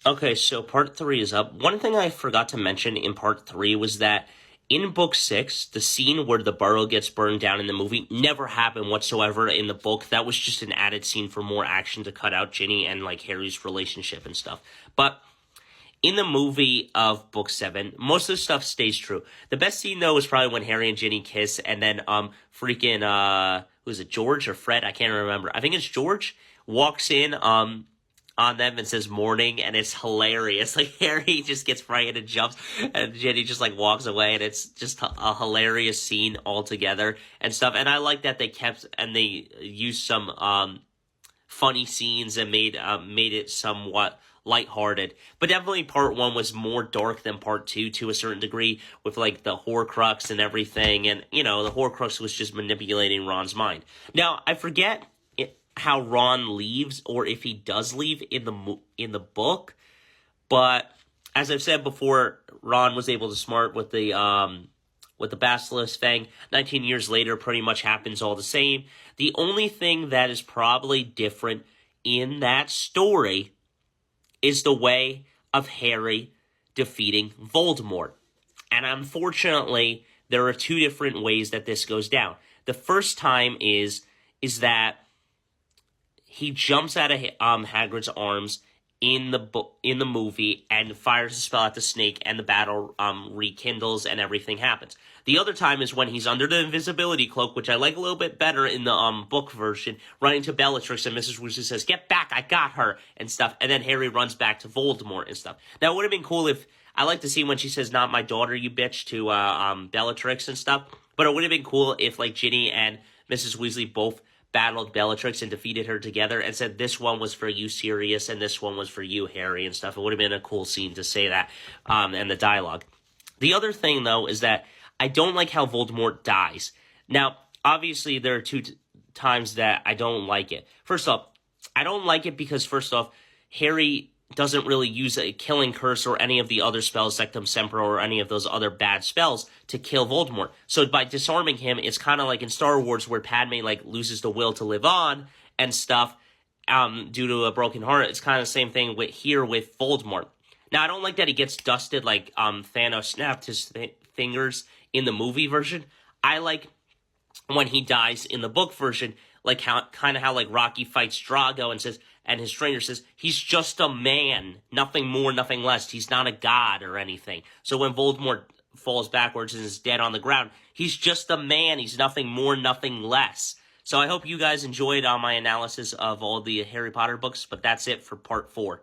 Okay, so part three is up. One thing I forgot to mention in part three was that in book six, the scene where the burrow gets burned down in the movie never happened whatsoever in the book. That was just an added scene for more action to cut out Ginny and like Harry's relationship and stuff. But in the movie of book seven, most of the stuff stays true. The best scene though is probably when Harry and Ginny kiss, and then freaking who's it, George or Fred? I can't remember. I think it's George walks in on them and says morning, and it's hilarious. Like Harry just gets frightened and jumps, and Ginny just like walks away, and it's just a hilarious scene altogether and stuff. And I like that they kept and they used some funny scenes and made it somewhat lighthearted. But definitely part one was more dark than part two to a certain degree, with like the Horcrux and everything. And you know, the Horcrux was just manipulating Ron's mind. Now I forget how Ron leaves, or if he does leave in the book. But as I've said before, Ron was able to smart with the Basilisk Fang. 19 years later, pretty much happens all the same. The only thing that is probably different in that story is the way of Harry defeating Voldemort. And unfortunately, there are two different ways that this goes down. The first time is that he jumps out of Hagrid's arms in the movie and fires a spell at the snake, and the battle rekindles and everything happens. The other time is when he's under the invisibility cloak, which I like a little bit better in the book version, running to Bellatrix, and Mrs. Weasley says, "Get back, I got her," and stuff. And then Harry runs back to Voldemort and stuff. That would have been cool if I like to see when she says, "Not my daughter, you bitch," to Bellatrix and stuff. But it would have been cool if like Ginny and Mrs. Weasley both battled Bellatrix and defeated her together and said, "This one was for you, Sirius, and this one was for you, Harry," and stuff. It would have been a cool scene to say that, and the dialogue. The other thing, though, is that I don't like how Voldemort dies. Now, obviously, there are two times that I don't like it. First off, I don't like it because, first off, Harry doesn't really use a killing curse or any of the other spells, Sectum Sempra, or any of those other bad spells to kill Voldemort. So by disarming him, it's kind of like in Star Wars where Padme like loses the will to live on and stuff due to a broken heart. It's kind of the same thing with Voldemort. Now I don't like that he gets dusted like Thanos snapped his fingers in the movie version. I like when he dies in the book version, like how like Rocky fights Drago and says, and his trainer says, he's just a man, nothing more, nothing less. He's not a god or anything. So when Voldemort falls backwards and is dead on the ground, he's just a man. He's nothing more, nothing less. So I hope you guys enjoyed my analysis of all the Harry Potter books, but that's it for part 4.